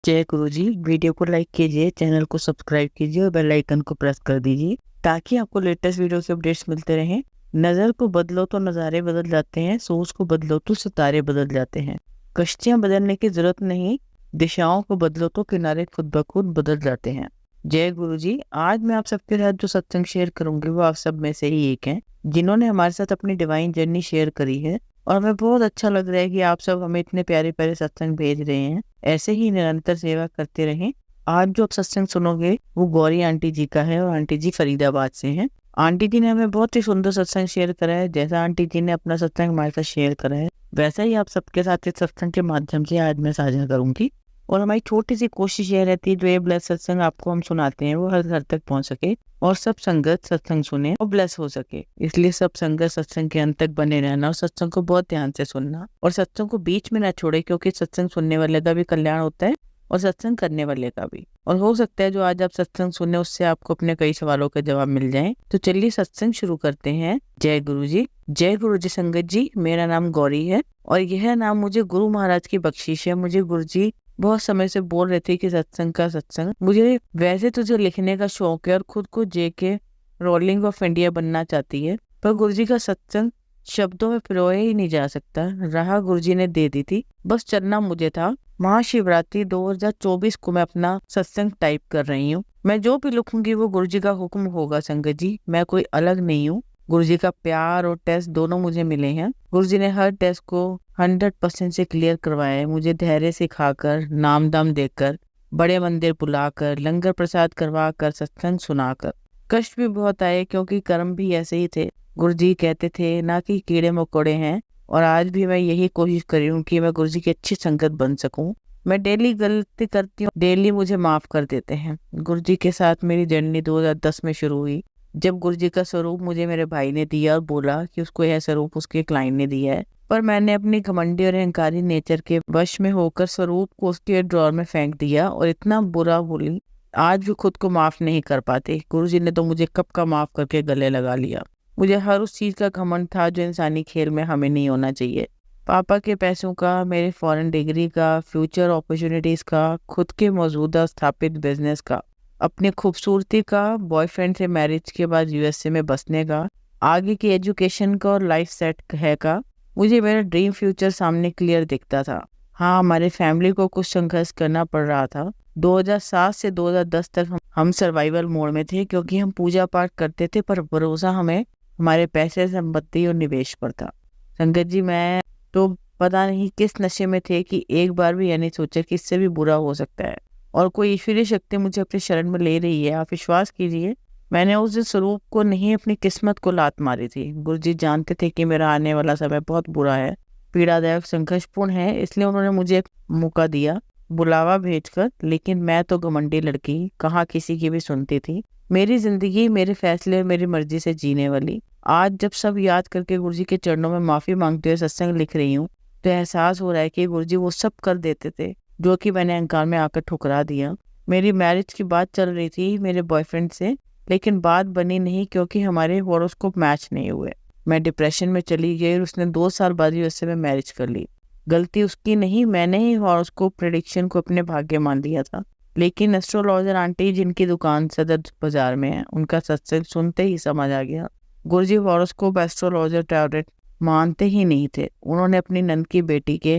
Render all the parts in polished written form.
जय गुरु जी। वीडियो को लाइक कीजिए, चैनल को सब्सक्राइब कीजिए और बेल आइकन को प्रेस कर दीजिए ताकि आपको लेटेस्ट वीडियो के अपडेट्स मिलते रहें। नज़र को बदलो तो नज़ारे बदल जाते हैं, सोच को बदलो तो सितारे बदल जाते हैं। कश्तियाँ बदलने की जरूरत नहीं, दिशाओं को बदलो तो किनारे खुद ब खुद बदल जाते हैं। जय गुरु जी। आज मैं आप सबके साथ जो सत्संग शेयर करूंगी वो आप सब में से ही एक हैं जिन्होंने हमारे साथ अपनी डिवाइन जर्नी शेयर करी है, और हमें बहुत अच्छा लग रहा है कि आप सब हमें इतने प्यारे प्यारे सत्संग भेज रहे हैं। ऐसे ही निरंतर सेवा करते रहें। आज जो आप सत्संग सुनोगे वो गौरी आंटी जी का है और आंटी जी फरीदाबाद से हैं। आंटी जी ने हमें बहुत ही सुंदर सत्संग शेयर करा है। जैसा आंटी जी ने अपना सत्संग हमारे साथ शेयर करा है वैसा ही आप सबके साथ इस सत्संग के माध्यम से आज मैं साझा करूंगी। और हमारी छोटी सी कोशिश ये रहती है जो ये ब्लेस सत्संग आपको हम सुनाते हैं वो हर घर तक पहुंच सके और सब संगत सत्संग सुने और ब्लेस हो सके। इसलिए सब संगत सत्संग के अंत तक बने रहना और सत्संग को बहुत ध्यान से सुनना और सत्संग को बीच में ना छोड़े, क्योंकि सत्संग सुनने वाले का भी कल्याण होता है और सत्संग करने वाले का भी। और हो सकता है जो आज आप सत्संग सुने उससे आपको अपने कई सवालों के जवाब मिल जाएं। तो चलिए सत्संग शुरू करते हैं। जय गुरु जी। जय गुरु जी संगत जी। मेरा नाम गौरी है और यह नाम मुझे गुरु महाराज की बख्शिश है। मुझे गुरु जी बहुत समय से बोल रहे थे कि सत्संग का सत्संग। मुझे वैसे तुझे लिखने का शौक है और खुद को जेके रोलिंग ऑफ इंडिया बनना चाहती है, पर गुरुजी का सत्संग शब्दों में पिरोया ही नहीं जा सकता। राह गुरुजी ने दे दी थी, बस चलना मुझे था। महाशिवरात्रि 2024 को मैं अपना सत्संग टाइप कर रही हूँ। मैं जो भी लिखूंगी वो गुरुजी का हुक्म होगा संगत जी। मैं कोई अलग नहीं हूँ। गुरुजी का प्यार और टेस्ट दोनों मुझे मिले हैं। गुरुजी ने हर टेस्ट को 100% से क्लियर करवाया है। मुझे धैर्य सिखाकर, नाम दाम देकर, बड़े मंदिर बुलाकर, लंगर प्रसाद करवा कर, सत्संग सुनाकर। कष्ट भी बहुत आए क्योंकि कर्म भी ऐसे ही थे। गुरुजी कहते थे ना कि कीड़े मकोड़े हैं, और आज भी मैं यही कोशिश कर रही हूँ कि मैं गुरुजी की अच्छी संगत बन सकूं। मैं डेली गलती करती हूँ, डेली मुझे माफ कर देते हैं। गुरुजी के साथ मेरी जर्नी 2010 में शुरू हुई, जब गुरुजी का स्वरूप मुझे मेरे भाई ने दिया और बोला कि उसको यह स्वरूप उसके क्लाइंट ने दिया है। पर मैंने अपनी घमंडी और अहंकारी नेचर के वश में होकर स्वरूप को उसके ड्रॉर में फेंक दिया और इतना बुरा बोली आज भी खुद को माफ नहीं कर पाते। गुरुजी ने तो मुझे कब का माफ करके गले लगा लिया। मुझे हर उस चीज का घमंड था जो इंसानी खेल में हमें नहीं होना चाहिए। पापा के पैसों का, मेरे फॉरेन डिग्री का, फ्यूचर अपॉर्चुनिटीज का, खुद के मौजूदा स्थापित बिजनेस का, अपनी खूबसूरती का, बॉयफ्रेंड से मैरिज के बाद यूएसए में बसने का, आगे की एजुकेशन का और लाइफ सेट है का। मुझे मेरा ड्रीम फ्यूचर सामने क्लियर दिखता था। हाँ, हमारे फैमिली को कुछ संघर्ष करना पड़ रहा था। 2007 से 2010 तक हम सर्वाइवल मोड में थे, क्योंकि हम पूजा पाठ करते थे पर भरोसा हमें हमारे पैसे, संपत्ति और निवेश पर था। संगत जी, मैं तो पता नहीं किस नशे में थे कि एक बार भी यह नहीं सोचा कि इससे भी बुरा हो सकता है और कोई ईश्वरीय शक्ति मुझे अपने शरण में ले रही है। आप विश्वास कीजिए, मैंने उस दिन स्वरूप को नहीं, अपनी किस्मत को लात मारी थी। गुरुजी जानते थे कि मेरा आने वाला समय बहुत बुरा है, पीड़ादायक, संघर्षपूर्ण है, इसलिए उन्होंने मुझे एक मौका दिया, बुलावा भेजकर। लेकिन मैं तो घमंडी लड़की कहाँ किसी की भी सुनती थी। मेरी जिंदगी, मेरे फैसले और मेरी मर्जी से जीने वाली। आज जब सब याद करके गुरुजी के चरणों में माफी मांगते हुए सत्संग लिख रही हूँ तो एहसास हो रहा है कि गुरुजी वो सब कर देते थे जो कि मैंने अहंकार में आकर ठुकरा दिया। मेरी मैरिज की बात चल रही थी मेरे बॉयफ्रेंड से, लेकिन बात बनी नहीं क्योंकि हमारे हॉरोस्कोप मैच नहीं हुए। मैं डिप्रेशन में चली गई और उसने 2 साल बाद यूएसए में मैरिज कर ली। गलती उसकी नहीं, मैंने ही हॉरोस्कोप प्रेडिक्शन को अपने भाग्य मान लिया था। लेकिन एस्ट्रोलॉजर आंटी जिनकी दुकान सदर बाजार में है, उनका सत्संग सुनते ही समझ आ गया। गुरुजी हॉरोस्कोप, एस्ट्रोलॉजर, टैरोट मानते ही नहीं थे। उन्होंने अपनी नंद की बेटी के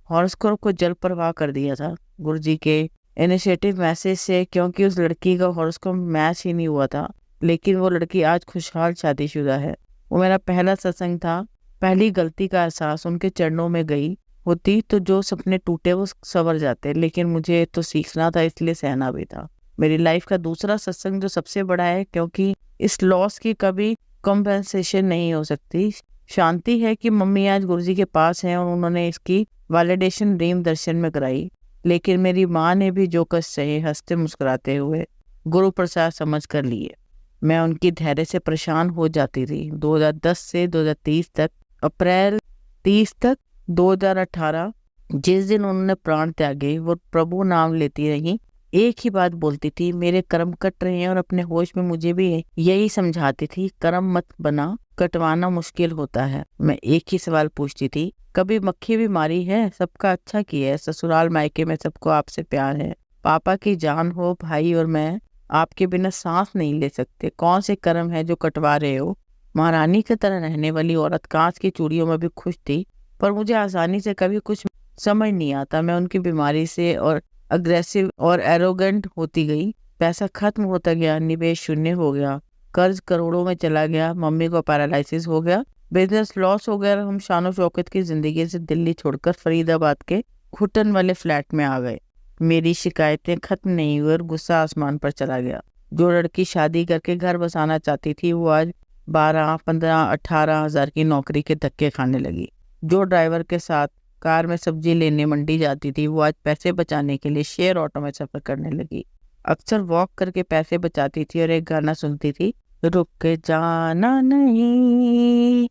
हॉरोस्कोप को जल प्रवाह कर दिया था गुरुजी के इनिशिएटिव मैसेज से, क्योंकि उस लड़की का हॉरोस्कोप मैच ही नहीं हुआ था। लेकिन वो लड़की आज खुशहाल शादीशुदा है। वो मेरा पहला सत्संग था। पहली गलती का एहसास उनके चरणों में गई होती तो जो सपने टूटे वो संवर जाते, लेकिन मुझे तो सीखना था, इसलिए सहना भी था। मेरी लाइफ का दूसरा सत्संग जो सबसे बड़ा है, क्योंकि इस लॉस की कभी कॉम्पेंसेशन नहीं हो सकती। शांति है कि मम्मी आज गुरुजी के पास हैं और उन्होंने इसकी वैलिडेशन ड्रीम दर्शन में कराई। लेकिन मेरी माँ ने भी जो कष्ट सहे, हंसते मुस्कुराते हुए गुरु प्रसाद समझ कर लिए। मैं उनकी धैर्य से परेशान हो जाती थी। 2010 से 2030 तक, अप्रैल 30 तक 2018 जिस दिन उन्होंने प्राण त्यागे, वो प्रभु नाम लेती रही। एक ही बात बोलती थी, मेरे कर्म कट रहे हैं, और अपने होश में मुझे भी यही समझाती थी, कर्म मत बना, कटवाना मुश्किल होता है। मैं एक ही सवाल पूछती थी, कभी मक्खी भी मारी है? सबका अच्छा किया है, ससुराल मायके में सबको आपसे प्यार है। पापा की जान हो, भाई और मैं आपके बिना सांस नहीं ले सकते। कौन से कर्म है जो कटवा रहे हो? महारानी की तरह रहने वाली औरत कांच की चूड़ियों में भी खुश थी, पर मुझे आसानी से कभी कुछ समझ नहीं आता। मैं उनकी बीमारी से और अग्रेसिव और एरोगेंट होती गई। पैसा खत्म होता गया, निवेश शून्य हो गया, कर्ज करोड़ों में चला गया, मम्मी को पैरालिसिस हो गया, बिजनेस लॉस हो गया। हम शानो शौकत की जिंदगी से दिल्ली छोड़कर फरीदाबाद के घुटन वाले फ्लैट में आ गए। मेरी शिकायतें खत्म नहीं हुई और गुस्सा आसमान पर चला गया। जो लड़की शादी करके घर बसाना चाहती थी वो आज 12, 15, 18 हजार की नौकरी के धक्के खाने लगी। जो ड्राइवर के साथ कार में सब्जी लेने मंडी जाती थी वो आज पैसे बचाने के लिए शेयर ऑटो में सफर करने लगी। अक्सर वॉक करके पैसे बचाती थी और एक गाना सुनती थी, रुक के जाना नहीं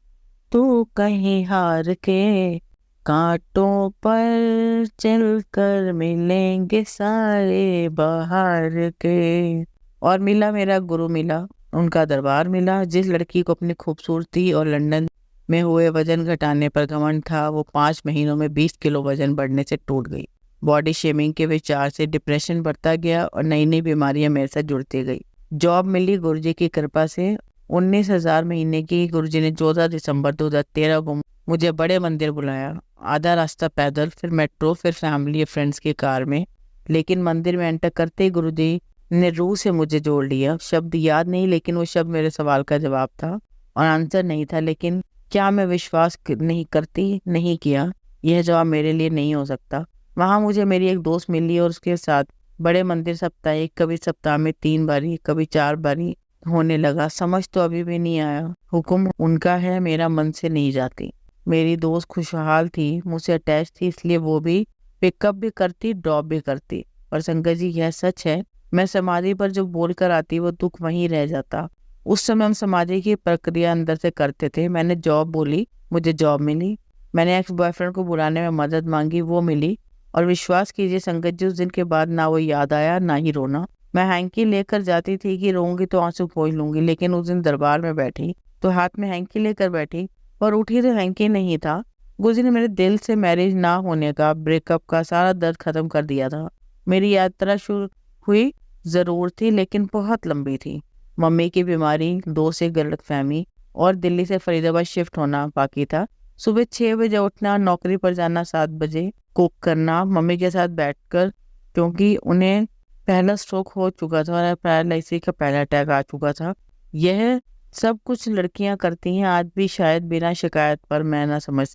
तू कहीं हार के, कांटों पर चलकर मिलेंगे सारे बाहर के। और मिला मेरा गुरु, मिला उनका दरबार, मिला जिस लड़की को अपनी खूबसूरती और लंदन में हुए वजन घटाने पर घमंड था, वो 5 महीनों में 20 किलो वजन बढ़ने से टूट गई। बॉडी शेमिंग के विचार से डिप्रेशन बढ़ता गया और नई नई बीमारियां मेरे साथ जुड़ती गई। जॉब मिली गुरुजी की कृपा से, 19,000 महीने की। गुरुजी ने 14 दिसंबर 2013 को मुझे बड़े मंदिर बुलाया। आधा रास्ता पैदल, फिर मेट्रो, फिर फैमिली फ्रेंड्स की कार में। लेकिन मंदिर में एंटर करते ही गुरुजी ने रूह से मुझे जोड़ लिया। शब्द याद नहीं, लेकिन वो शब्द मेरे सवाल का जवाब था और आंसर नहीं था। लेकिन क्या मैं विश्वास नहीं करती? नहीं किया। यह जवाब मेरे लिए नहीं हो सकता। वहां मुझे मेरी एक दोस्त मिली और उसके साथ बड़े मंदिर साप्ताहिक, कभी सप्ताह में 3 बारी, कभी 4 बारी होने लगा। समझ तो अभी भी नहीं आया। हुक्म उनका है, मेरा मन से नहीं जाती। मेरी दोस्त खुशहाल थी, मुझसे अटैच थी, इसलिए वो भी पिकअप भी करती, ड्रॉप भी करती। पर शंकर जी यह सच है, मैं समाधि पर जो बोल कर आती वो दुख वहीं रह जाता। उस समय हम समाधि की प्रक्रिया अंदर से करते थे। मैंने जॉब बोली, मुझे जॉब मिली। मैंने एक्स बॉयफ्रेंड को बुलाने में मदद मांगी, वो मिली। और विश्वास कीजिए संगत जी, उस दिन के बाद ना वो याद आया ना ही रोना। मैं हैंकी लेकर जाती थी कि रोऊंगी तो आंसू पोंछ लूंगी, लेकिन उस दिन दरबार में बैठी तो हाथ में हैंकी लेकर बैठी और उठी तो हैंकी नहीं था। गुरुजी ने मेरे दिल से मैरिज ना होने का, ब्रेकअप का सारा दर्द खत्म कर दिया था। मेरी यात्रा शुरू हुई जरूर थी, लेकिन बहुत लंबी थी। मम्मी की बीमारी, 2 से गलतफहमी और दिल्ली से फरीदाबाद शिफ्ट होना बाकी था। सुबह 6 बजे उठना, नौकरी पर जाना 7 बजे, कुक करना, मम्मी के साथ बैठकर, क्योंकि उन्हें पहला स्ट्रोक हो चुका था और पैरालिसिस का पहला अटैक आ चुका था। यह सब कुछ लड़कियां करती हैं आज भी, शायद बिना शिकायत, पर मैं ना समझ।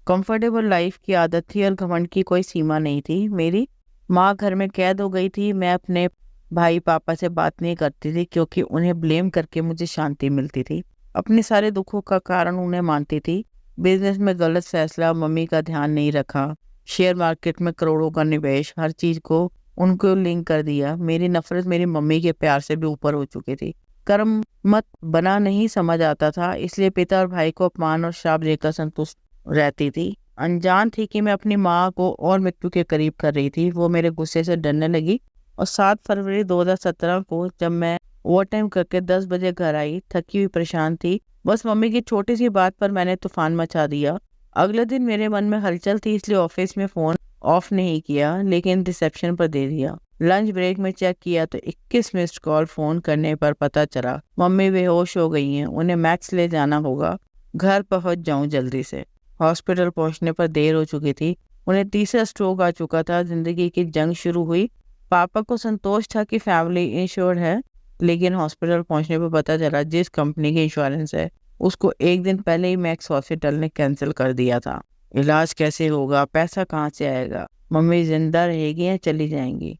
कंफर्टेबल लाइफ की आदत थी और घमंड की कोई सीमा नहीं थी। मेरी माँ घर में कैद हो गई थी। मैं अपने भाई पापा से बात नहीं करती थी क्योंकि उन्हें ब्लेम करके मुझे शांति मिलती थी। अपने सारे दुखों का कारण उन्हें मानती थी। बिजनेस में गलत फैसला, मम्मी का ध्यान नहीं रखा, शेयर मार्केट में करोड़ों का निवेश, हर चीज को उनको लिंक कर दिया। मेरी नफरत मेरी मम्मी के प्यार से भी ऊपर हो चुकी थी। कर्म मत बना नहीं समझ आता था, इसलिए पिता और भाई को अपमान और श्राप देकर संतुष्ट रहती थी। अनजान थी कि मैं अपनी माँ को और मृत्यु के करीब कर रही थी। वो मेरे गुस्से से डरने लगी और 7 फरवरी 2017 को जब मैं ओवर टाइम करके 10 बजे घर आई, थकी हुई परेशान थी, बस मम्मी की छोटी सी बात पर मैंने तूफान मचा दिया। अगले दिन मेरे मन में हलचल थी, इसलिए ऑफिस में फोन ऑफ नहीं किया, लेकिन रिसेप्शन पर दे दिया। लंच ब्रेक में चेक किया तो 21 मिस्ड कॉल। फोन करने पर पता चला मम्मी बेहोश हो गई हैं, उन्हें मैक्स ले जाना होगा। घर पहुंच जाऊं जल्दी से। हॉस्पिटल पहुंचने पर देर हो चुकी थी। उन्हें तीसरा स्ट्रोक आ चुका था। जिंदगी की जंग शुरू हुई। पापा को संतोष था कि फैमिली इंश्योर्ड है, लेकिन हॉस्पिटल पहुंचने पर पता चला जिस कंपनी की इंश्योरेंस है उसको एक दिन पहले ही मैक्स हॉस्पिटल ने कैंसिल कर दिया था। इलाज कैसे होगा, पैसा कहाँ से आएगा, मम्मी जिंदा रहेगी या चली जाएंगी,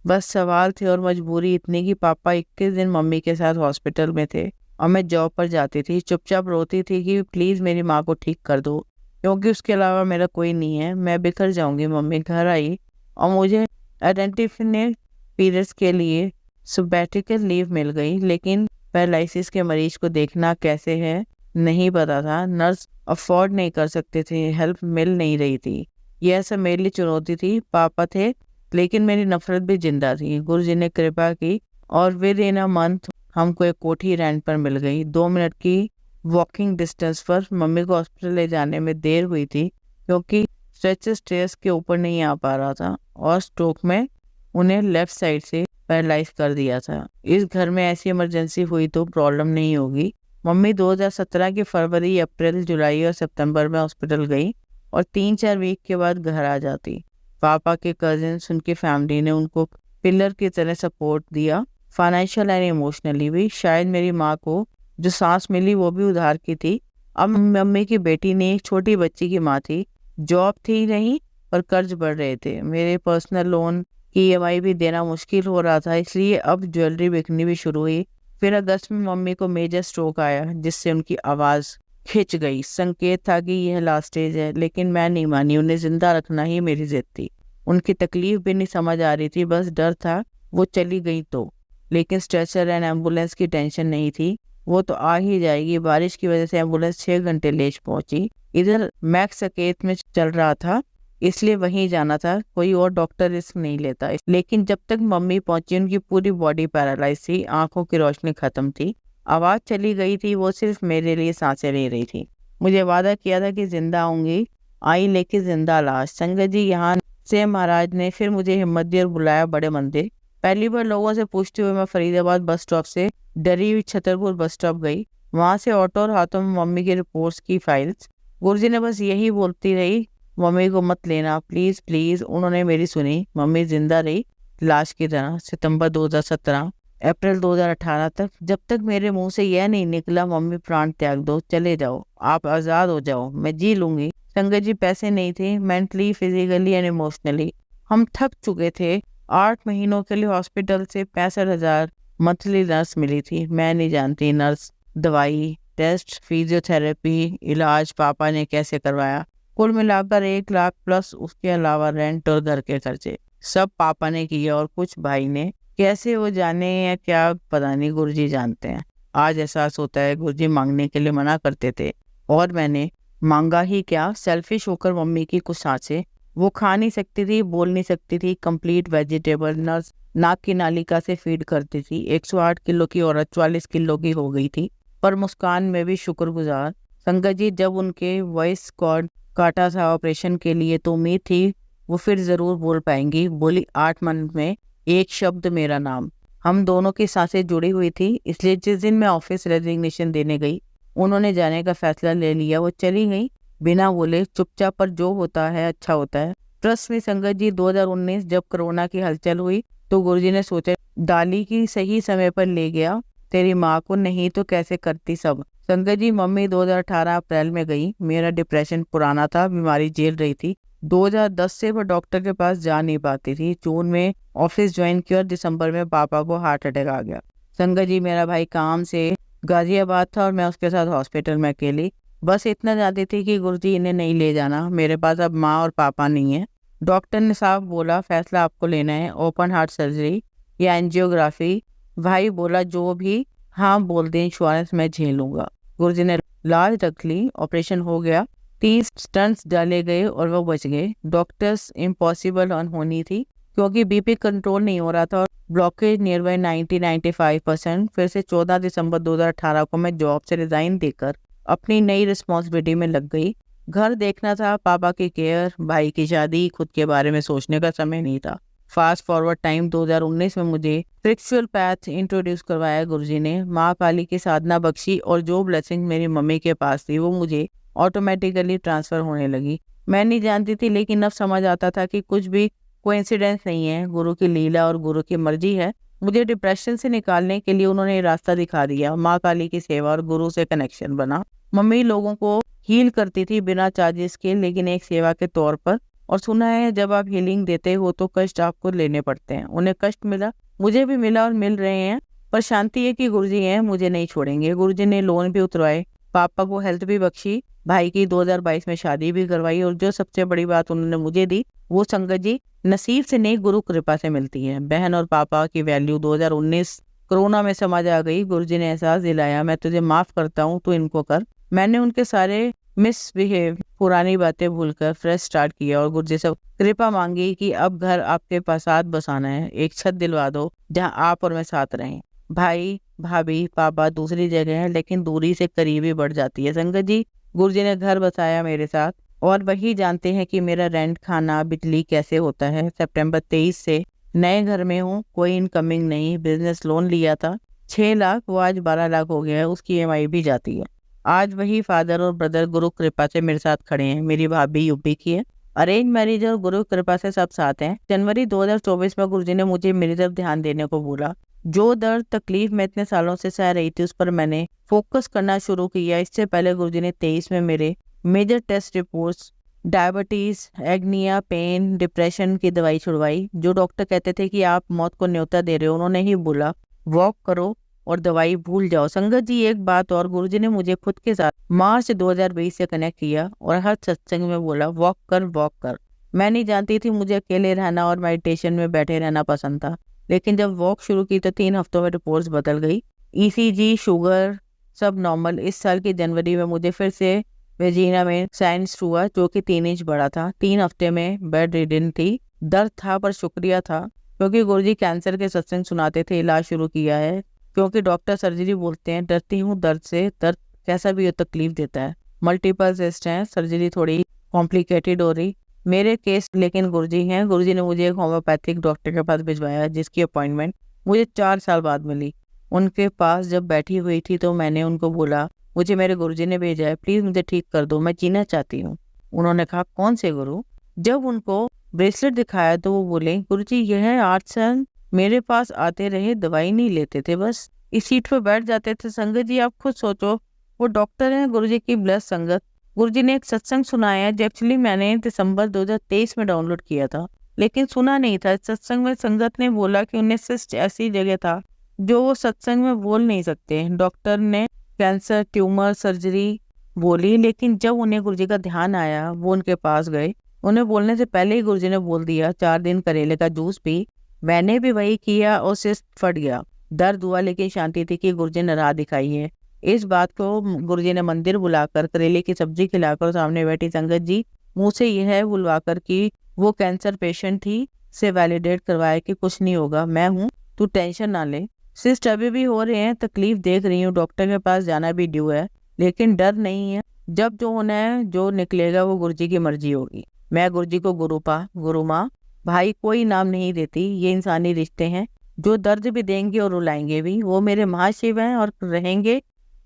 बस सवाल थे। और मजबूरी इतनी कि पापा 21 दिन मम्मी के साथ हॉस्पिटल में थे और मैं जॉब पर जाती थी। चुपचाप रोती थी कि प्लीज मेरी माँ को ठीक कर दो, क्योंकि उसके अलावा मेरा कोई नहीं है, मैं बिखर जाऊंगी। मम्मी घर आई और मुझे आइडेंटिफिनेट पीरियड्स के लिए सबैटिकल लीव मिल गई, लेकिन पैरालिसिस के मरीज को देखना कैसे है नहीं पता था। नर्स अफोर्ड नहीं कर सकते थे, हेल्प मिल नहीं रही थी। यह सब मेरे लिए चुनौती थी। पापा थे, लेकिन मेरी नफरत भी जिंदा थी। गुरुजी ने कृपा की और विद इन अ मंथ हमको एक कोठी रेंट पर मिल गई। 2 मिनट की वॉकिंग डिस्टेंस पर। मम्मी को हॉस्पिटल ले जाने में देर हुई थी क्योंकि स्ट्रेचर स्टेयर्स के ऊपर नहीं आ पा रहा था और स्ट्रोक में उन्हें लेफ्ट साइड से पैरालाइज कर दिया था। इस घर में ऐसी इमरजेंसी हुई तो प्रॉब्लम नहीं होगी। मम्मी 2017 के फरवरी, अप्रैल, जुलाई और सितंबर में हॉस्पिटल गई और 3-4 वीक के बाद घर आ जाती। पापा के कजिन्स, उनकी फैमिली ने उनको पिलर की तरह सपोर्ट दिया, फाइनेंशियल एंड इमोशनली भी। शायद मेरी माँ को जो सांस मिली वो भी उधार की थी। अब मम्मी की बेटी ने एक छोटी बच्ची की माँ थी। जॉब थी नहीं और कर्ज बढ़ रहे थे। मेरे पर्सनल लोन की EMI भी देना मुश्किल हो रहा था, इसलिए अब ज्वेलरी बिकनी भी शुरू हुई। फिर अगस्त में मम्मी को मेजर स्ट्रोक आया जिससे उनकी आवाज़ खिंच गई। संकेत था कि यह लास्ट स्टेज है, लेकिन मैं नहीं मानी। उन्हें जिंदा रखना ही मेरी जिद थी। उनकी तकलीफ भी नहीं समझ आ रही थी, बस डर था वो चली गई तो। लेकिन स्ट्रेचर एंड एम्बुलेंस की टेंशन नहीं थी, वो तो आ ही जाएगी। बारिश की वजह से एम्बुलेंस 6 घंटे लेट पहुंची। इधर मैक्स संकेत में चल रहा था, इसलिए वहीं जाना था। कोई और डॉक्टर रिस्क नहीं लेता। लेकिन जब तक मम्मी पहुंची उनकी पूरी बॉडी पैरालाइज थी, आंखों की रोशनी खत्म थी, आवाज चली गई थी। वो सिर्फ मेरे लिए सांसें ले रही थी। मुझे वादा किया था कि जिंदा आऊंगी, आई लेके जिंदा लाश। संगत जी यहाँ से महाराज ने फिर मुझे हिम्मत दी और बुलाया बड़े मंदिर। पहली बार लोगों से पूछते हुए मैं फरीदाबाद बस स्टॉप से डरी हुई छतरपुर बस स्टॉप गई। वहां से ऑटो और हाथों में मम्मी की रिपोर्ट्स की फाइल्स। गुरुजी ने बस यही बोलती रही, मम्मी को मत लेना प्लीज प्लीज। उन्होंने मेरी सुनी। मम्मी जिंदा रही लाश की तरह। सितंबर 2017, अप्रैल 2018 तक, जब तक मेरे मुंह से यह नहीं निकला मम्मी प्राण त्याग दो, चले जाओ, आप आजाद हो जाओ, मैं जी लूंगी। संगत जी पैसे नहीं थे, मेंटली, फिजिकली एंड इमोशनली हम थक चुके थे। 8 महीनों के लिए हॉस्पिटल से 65,000 मंथली नर्स मिली थी। मैं नहीं जानती नर्स, दवाई, टेस्ट, फिजियोथेरेपी, इलाज पापा ने कैसे करवाया। कुल मिलाकर 1 लाख प्लस उसके अलावा रेंट और घर के खर्चे सब पापा ने किए और कुछ भाई ने। कैसे वो जाने या क्या पता नहीं, गुरुजी जानते हैं। आज एहसास होता है गुरुजी मांगने के लिए मना करते थे और मैंने मांगा ही क्या। सेल्फिश होकर मम्मी की कुछ सांसें। वो खा नहीं सकती थी, बोल नहीं सकती थी, कंप्लीट वेजिटेबल नर्स नाक की नालिका से फीड करती थी। 108 किलो की औरत 44 किलो की हो गई थी, पर मुस्कान में भी शुक्रगुजार। संगत जी जब उनके वॉइस कॉर्ड काटा था ऑपरेशन के लिए तो उम्मीद थी वो फिर जरूर बोल पाएंगी। बोली 8 मंथ में एक शब्द, मेरा नाम। हम दोनों की सांसें जुड़ी हुई थी, इसलिए जिस दिन मैं ऑफिस रेजिग्नेशन देने गई उन्होंने जाने का फैसला ले लिया। वो चली गई बिना बोले, चुपचाप, पर जो होता है अच्छा होता है। ट्रस्ट में संगत जी 2019 जब कोरोना की हलचल हुई तो गुरुजी ने सोचा डाली की सही समय पर ले गया तेरी माँ को, नहीं तो कैसे करती सब। संगत जी मम्मी 2018 अप्रैल में गई। मेरा डिप्रेशन पुराना था, बीमारी झेल रही थी। 2010 से वो डॉक्टर के पास जा नहीं पाती थी। जून में ऑफिस ज्वाइन किया और दिसंबर में पापा को हार्ट अटैक आ गया। संगत जी मेरा भाई काम से गाजियाबाद था और मैं उसके साथ हॉस्पिटल में अकेली। बस इतना जानती थी कि गुरुजी इन्हें नहीं ले जाना, मेरे पास अब माँ और पापा नहीं है। डॉक्टर ने साफ बोला फैसला आपको लेना है, ओपन हार्ट सर्जरी या एंजियोग्राफी। भाई बोला जो भी हाँ बोल दे, इंश्योरेंस मैं झेलूंगा। गुरुजी ने लाज रख ली, ऑपरेशन हो गया, 30 स्टंट्स डाले गए और वो बच गए। डॉक्टर्स इम्पॉसिबल अनहोनी थी क्योंकि बीपी कंट्रोल नहीं हो रहा था और ब्लॉकेज नियर बाई 90-95%। फिर से 14 दिसंबर 2018 को मैं जॉब से रिजाइन देकर अपनी नई रिस्पॉन्सिबिलिटी में लग गई। घर देखना था, पापा की केयर, भाई की शादी, खुद के बारे में सोचने का समय नहीं था। फास्ट फॉरवर्ड टाइम 2019 में मुझे स्पिरिचुअल पैथ इंट्रोड्यूस करवाया गुरुजी ने। माँ काली की साधना बख्शी और जो ब्लेसिंग मेरी मम्मी के पास थी वो मुझे ऑटोमेटिकली ट्रांसफर होने लगी। मैं नहीं जानती थी लेकिन अब समझ आता था कि कुछ भी कोइंसिडेंस नहीं है, गुरु की लीला और गुरु की मर्जी है। मुझे डिप्रेशन से निकालने के लिए उन्होंने रास्ता दिखा दिया। माँ काली की सेवा और गुरु से कनेक्शन बना। मम्मी लोगों को हील करती थी बिना चार्जेस के, लेकिन एक सेवा के तौर पर। और सुना है जब आप हीलिंग देते हो तो कष्ट आपको लेने पड़ते हैं। उन्हें कष्ट मिला, मुझे भी मिला और मिल रहे हैं, पर शांति है कि गुरुजी हैं, मुझे नहीं छोड़ेंगे। गुरुजी ने लोन भी उतरवाए, पापा को हेल्थ भी बख्शी, भाई की 2022 में शादी भी करवाई और जो सबसे बड़ी बात उन्होंने मुझे दी वो संगत जी नसीब से नहीं गुरु कृपा से मिलती है। बहन और पापा की वैल्यू 2019 कोरोना में समझ आ गई। गुरुजी ने एहसास दिलाया मैं तुझे माफ करता हूँ, तू इनको कर। मैंने उनके सारे मिसबिहेव, पुरानी बातें भूलकर फ्रेश स्टार्ट किया और गुरुजी से कृपा मांगी कि अब घर आपके पास बसाना है, एक छत दिलवा दो जहाँ आप और मैं साथ रहें। भाई भाभी पापा दूसरी जगह है, लेकिन दूरी से करीबी बढ़ जाती है। संगत जी, गुरुजी ने घर बसाया मेरे साथ और वही जानते हैं कि मेरा रेंट, खाना, बिजली कैसे होता है। सितंबर 23 से नए घर में हूँ, कोई इनकमिंग नहीं। बिजनेस लोन लिया था 6 लाख, वो आज 12 लाख हो गया है, उसकी EMI भी जाती है। आज वही फादर और ब्रदर गुरु कृपा से मेरे साथ खड़े हैं। मेरी भाभी यूपी की है। अरेंज मैरिज और गुरु कृपा से सब साथ हैं। जनवरी 2024 में गुरुजी ने मुझे मेरी तरफ ध्यान देने को बोला। जो दर्द तकलीफ मैं इतने सालों से सह रही थी, उस पर मैंने फोकस करना शुरू किया। इससे पहले गुरुजी ने 23 में मेरे मेजर टेस्ट रिपोर्ट्स, डायबिटीज, एग्निया, पेन, डिप्रेशन की दवाई छुड़वाई। जो डॉक्टर कहते थे कि आप मौत को न्योता दे रहे हो, उन्होंने ही बोला वॉक करो और दवाई भूल जाओ। संगत जी, एक बात और, गुरुजी ने मुझे खुद के साथ मार्च 2020 से कनेक्ट किया और हर सत्संग में बोला वॉक कर वॉक कर। मैं नहीं जानती थी, मुझे अकेले रहना और मेडिटेशन में बैठे रहना पसंद था। लेकिन जब वॉक शुरू की तो 3 हफ्तों में रिपोर्ट्स बदल गई। ECG, शुगर सब नॉर्मल। इस साल की जनवरी में मुझे फिर से वेजिना में साइंस हुआ, जो कि 3 इंच बड़ा था। 3 हफ्ते में बेड रिडन थी। दर्द था पर शुक्रिया था, क्योंकि गुरुजी कैंसर के सत्संग सुनाते थे। इलाज शुरू किया है, क्योंकि डॉक्टर सर्जरी बोलते हैं। डरती हूँ दर्द से, दर्द कैसा भी हो तकलीफ देता है। मल्टीपल सिस्ट हैं, सर्जरी थोड़ी कॉम्प्लिकेटेड हो रही मेरे केस, लेकिन गुरुजी हैं। गुरुजी ने मुझे एक होम्योपैथिक डॉक्टर के पास भिजवाया, जिसकी अपॉइंटमेंट मुझे 4 साल बाद मिली। उनके पास जब बैठी हुई थी तो मैंने उनको बोला मुझे मेरे गुरुजी ने भेजा है, प्लीज मुझे ठीक कर दो, मैं जीना चाहती हूँ। उन्होंने कहा कौन से गुरु? जब उनको ब्रेसलेट दिखाया तो वो बोले गुरुजी यह है 8 साल मेरे पास आते रहे, दवाई नहीं लेते थे, बस इस सीट पर बैठ जाते थे। संगत जी, आप खुद सोचो, वो डॉक्टर हैं, गुरुजी की ब्लस संगत। गुरुजी ने एक सत्संग सुनाया जो एक्चुअली मैंने दिसंबर 2023 में डाउनलोड किया था, लेकिन सुना नहीं था। सत्संग में संगत ने बोला कि उन्हें सिस्ट ऐसी जगह था जो वो सत्संग में बोल नहीं सकते। डॉक्टर ने कैंसर, ट्यूमर, सर्जरी बोली, लेकिन जब उन्हें गुरुजी का ध्यान आया, वो उनके पास गए। उन्हें बोलने से पहले ही गुरुजी ने बोल दिया 4 दिन करेले का जूस पी। मैंने भी वही किया और सिस्ट फट गया। दर्द हुआ लेकिन शांति थी कि गुरुजी ने राह दिखाई है। इस बात को गुरुजी ने मंदिर बुलाकर करेले की सब्जी खिलाकर सामने बैठी संगत जी मुंह से यह बुलवाकर कि वो कैंसर पेशेंट थी से वैलिडेट करवाया कि कुछ नहीं होगा, मैं हूँ, तू टेंशन ना ले। सिस्ट अभी भी हो रहे हैं, तकलीफ देख रही हूँ, डॉक्टर के पास जाना भी ड्यू है, लेकिन डर नहीं है। जब जो होना है, जो निकलेगा वो गुरुजी की मर्जी होगी। मैं गुरुजी को गुरुपा, गुरु माँ, भाई कोई नाम नहीं देती। ये इंसानी रिश्ते हैं जो दर्द भी देंगे और रुलाएंगे भी। वो मेरे महाशिव हैं और रहेंगे।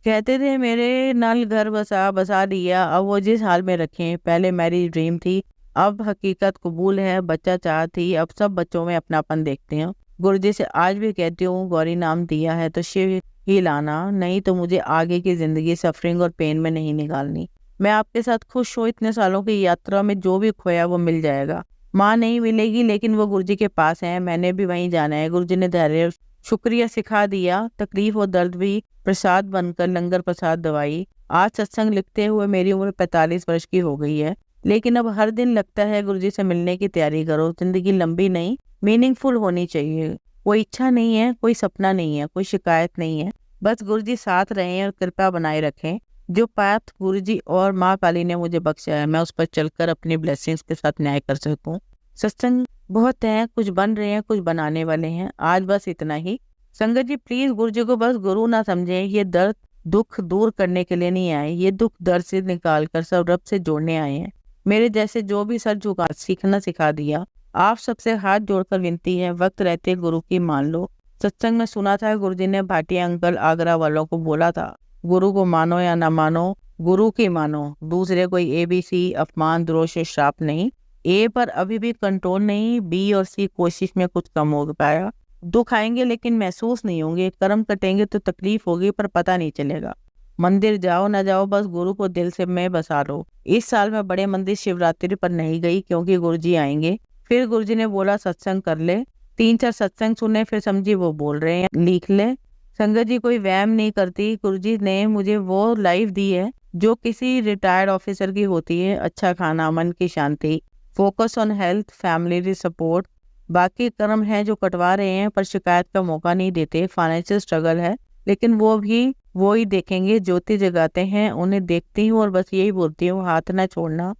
कहते थे मेरे नाल घर बसा दिया, अब वो जिस हाल में रखें। पहले मेरी ड्रीम थी, अब हकीकत कबूल है। बच्चा चाह थी, अब सब बच्चों में अपनापन देखते हैं। गुरुजी से आज भी कहती हूँ गौरी नाम दिया है तो शिव ही लाना, नहीं तो मुझे आगे की जिंदगी सफरिंग और पेन में नहीं निकालनी। मैं आपके साथ खुश हूँ। इतने सालों की यात्रा में जो भी खोया वो मिल जाएगा। माँ नहीं मिलेगी, लेकिन वो गुरुजी के पास है, मैंने भी वहीं जाना है। गुरुजी ने धैर्य शुक्रिया सिखा दिया। तकलीफ और दर्द भी प्रसाद बनकर लंगर प्रसाद दवाई। आज सत्संग लिखते हुए मेरी उम्र 45 वर्ष की हो गई है, लेकिन अब हर दिन लगता है गुरुजी से मिलने की तैयारी करो। जिंदगी लंबी नहीं, मीनिंगफुल होनी चाहिए। कोई इच्छा नहीं है, कोई सपना नहीं है, कोई शिकायत नहीं है, बस गुरुजी साथ रहें और कृपा बनाए रखें। जो पाथ गुरुजी और माँ काली ने मुझे बख्शा है, मैं उस पर चलकर अपनी ब्लेसिंग्स के साथ न्याय कर सकूं। सत्संग बहुत हैं, कुछ बन रहे हैं, कुछ बनाने वाले हैं। आज बस इतना ही। संगत जी प्लीज गुरुजी को बस गुरु ना समझें। ये दर्द दुख दूर करने के लिए नहीं आए, ये दुख दर्द से निकाल कर सब रब से जोड़ने आए हैं। मेरे जैसे जो भी सर झुका सीखना सिखा दिया। आप सबसे हाथ जोड़कर विनती है, वक्त रहते गुरु की मान लो। सत्संग में सुना था गुरुजी ने भाटिया अंकल आगरा वालों को बोला था, गुरु को मानो या ना मानो, गुरु की मानो। दूसरे कोई ABC, अपमान, द्रोष, श्राप नहीं। A पर अभी भी कंट्रोल नहीं, B और C कोशिश में कुछ कम हो पाया। दुख आएंगे लेकिन महसूस नहीं होंगे। कर्म कटेंगे तो तकलीफ होगी पर पता नहीं चलेगा। मंदिर जाओ ना जाओ, बस गुरु को दिल से में बसा लो। इस साल मैं बड़े मंदिर शिवरात्रि पर नहीं गई क्योंकि गुरुजी आएंगे। फिर गुरुजी ने बोला सत्संग कर ले। 3-4 सत्संग सुने, फिर समझी वो बोल रहे हैं, लिख ले। संगत जी कोई वहम नहीं करती। गुरुजी ने मुझे वो लाइफ दी है जो किसी रिटायर्ड ऑफिसर की होती है। अच्छा खाना, मन की शांति, focus on health, family support. बाकी कर्म है जो कटवा रहे हैं पर शिकायत का मौका नहीं देते। फाइनेंशियल स्ट्रगल है, लेकिन वो ही देखेंगे। ज्योति जगाते हैं, उन्हें देखती हूँ और बस यही बोलती हूँ, हाथ ना छोड़ना,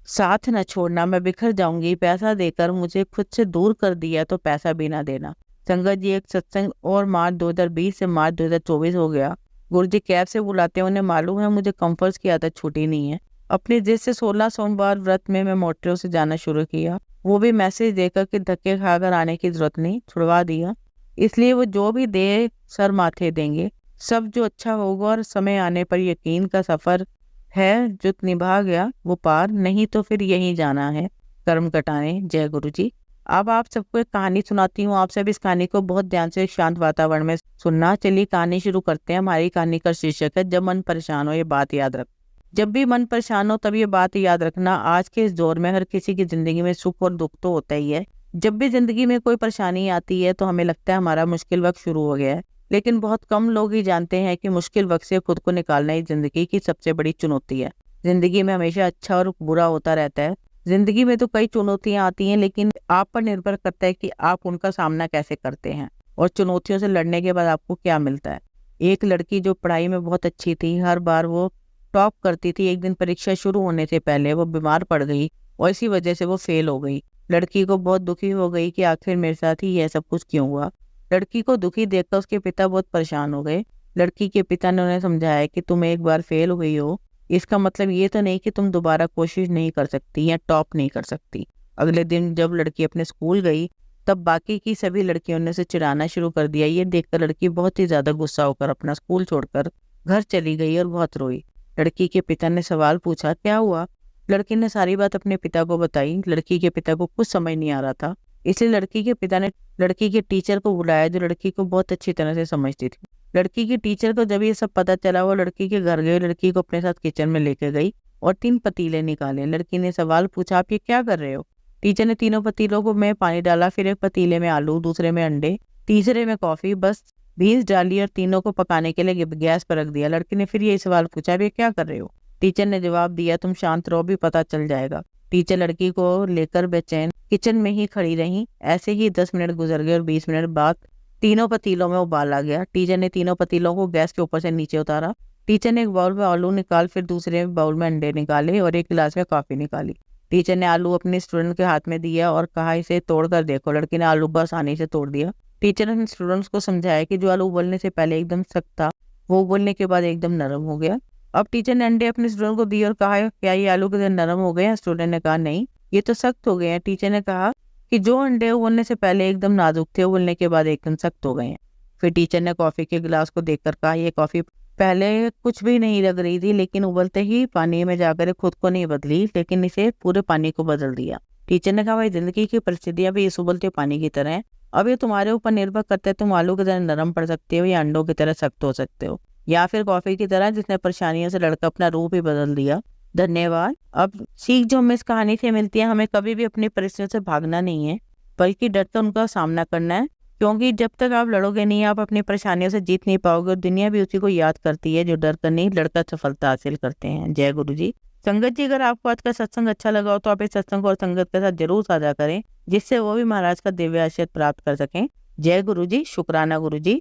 साथ न छोड़ना। मैं बिखर जाऊंगी। पैसा देकर मुझे खुद से दूर कर दिया तो पैसा भी ना देना। संगत जी, एक सत्संग और मार्च 2020 से मार्च 2024 हो गया। गुरु जी कैब से बुलाते हैं, उन्हें मालूम है मुझे कंफर्ट्स की आदत छूटी नहीं है। अपने जिद से 16 सोमवार व्रत में मैं मोटरों से जाना शुरू किया, वो भी मैसेज देकर कि धक्के खाकर आने की जरूरत नहीं, छुड़वा दिया। इसलिए वो जो भी दे सर माथे देंगे, सब जो अच्छा होगा, और समय आने पर यकीन का सफर है जो निभा गया वो पार, नहीं तो फिर यहीं जाना है कर्म कटाने। जय गुरु जी। अब आप सबको एक कहानी सुनाती हूँ, आप सब इस कहानी को बहुत ध्यान से शांत वातावरण में सुनना। चलिए कहानी शुरू करते हैं। हमारी कहानी का शीर्षक है जब मन परेशान हो। ये बात याद रख, जब भी मन परेशान हो तब ये बात याद रखना, आज के इस दौर में हर किसी की जिंदगी में सुख और दुख तो होता ही है। जब भी जिंदगी में कोई परेशानी आती है तो हमें लगता है हमारा मुश्किल वक्त शुरू हो गया है, लेकिन बहुत कम लोग ही जानते हैं कि मुश्किल वक्त से खुद को निकालना ही जिंदगी की सबसे बड़ी चुनौती है। जिंदगी में हमेशा अच्छा और बुरा होता रहता है। जिंदगी में तो कई चुनौतियां आती हैं, लेकिन आप पर निर्भर करता है कि आप उनका सामना कैसे करते हैं और चुनौतियों से लड़ने के बाद आपको क्या मिलता है। एक लड़की जो पढ़ाई में बहुत अच्छी थी, हर बार वो टॉप करती थी, एक दिन परीक्षा शुरू होने से पहले वो बीमार पड़ गई और इसी वजह से वो फेल हो गई। लड़की को बहुत दुखी हो गई कि आखिर मेरे साथ ही यह सब कुछ क्यों हुआ। लड़की को दुखी देखकर उसके पिता बहुत परेशान हो गए। लड़की के पिता ने उन्हें समझाया कि तुम एक बार फेल हो गई हो, इसका मतलब ये तो नहीं कि तुम दोबारा कोशिश नहीं कर सकती या टॉप नहीं कर सकती। अगले दिन जब लड़की अपने स्कूल गई तब बाकी की सभी लड़कियों ने उसे चिढ़ाना शुरू कर दिया। ये देखकर लड़की बहुत ही ज्यादा गुस्सा होकर अपना स्कूल छोड़कर घर चली गई और बहुत रोई। लड़की के पिता ने सवाल पूछा, क्या हुआ? लड़की ने सारी बात अपने पिता को बताई। लड़की के पिता को कुछ समझ नहीं आ रहा था, इसलिए लड़की के पिता ने लड़की के टीचर को बुलाया जो लड़की को बहुत अच्छी तरह से समझती थी। लड़की की टीचर को जब ये सब पता चला वो लड़की के घर गई, लड़की को अपने साथ किचन में लेकर गई और 3 पतीले निकाले। लड़की ने सवाल पूछा, आप ये क्या कर रहे हो? टीचर ने तीनों पतीलों को में पानी डाला, फिर एक पतीले में आलू, दूसरे में अंडे, तीसरे में कॉफी, बस बीन्स डाली और तीनों को पकाने के लिए गैस पर रख दिया। लड़की ने फिर यही सवाल पूछा, आप ये क्या कर रहे हो? टीचर ने जवाब दिया, तुम शांत रहो, भी पता चल जाएगा। टीचर लड़की को लेकर बेचैन किचन में ही खड़ी रही। ऐसे ही 10 मिनट गुजर गए और 20 मिनट बाद तीनों पतीलों में उबाल आ गया। टीचर ने तीनों पतीलों को गैस के ऊपर से नीचे उतारा। टीचर ने एक बाउल में आलू निकाल, फिर दूसरे बाउल में अंडे निकाले और एक गिलास में कॉफी निकाली। टीचर ने आलू अपने स्टूडेंट के हाथ में दिया और कहा, इसे तोड़ कर देखो। लड़की ने आलू बस आसानी से तोड़ दिया। टीचर ने स्टूडेंट्स को समझाया कि जो आलू उबलने से पहले एकदम सख्त था वो उबलने के बाद एकदम नरम हो गया। अब टीचर ने अंडे अपने स्टूडेंट को दिए और कहा, क्या ये आलू के नरम हो गए हैं? स्टूडेंट ने कहा, नहीं, ये तो सख्त हो गए हैं। टीचर ने कहा कि जो अंडे उबलने से पहले एकदम नाजुक थे उबलने के बाद एकदम सख्त हो गए हैं। फिर टीचर ने कॉफी के गिलास को देखकर कहा, ये कॉफी पहले कुछ भी नहीं लग रही थी, लेकिन उबलते ही पानी में जाकर खुद को नहीं बदली, लेकिन इसे पूरे पानी को बदल दिया। टीचर ने कहा, भाई जिंदगी की परिस्थितियां भी इस उबलते पानी की तरह है। अब ये तुम्हारे ऊपर निर्भर करता है, तुम आलू की तरह नरम पड़ सकते हो या अंडों की तरह सख्त हो सकते हो, या फिर कॉफी की तरह जिसने परेशानियों से लड़कर अपना रूप ही बदल दिया। धन्यवाद। अब सीख जो हमें इस कहानी से मिलती है, हमें कभी भी अपनी परिस्थितियों से भागना नहीं है, बल्कि डर कर उनका सामना करना है, क्योंकि जब तक आप लड़ोगे नहीं आप अपनी परेशानियों से जीत नहीं पाओगे और दुनिया भी उसी को याद करती है जो डर कर नहीं लड़कर सफलता हासिल करते हैं। जय गुरु जी। संगत जी, अगर आपको आज का सत्संग अच्छा लगा हो तो आप इस सत्संग और संगत के साथ जरूर साझा करें, जिससे वो भी महाराज का दिव्य आशीर्वाद प्राप्त कर सकें। जय गुरु जी। शुक्राना गुरु जी।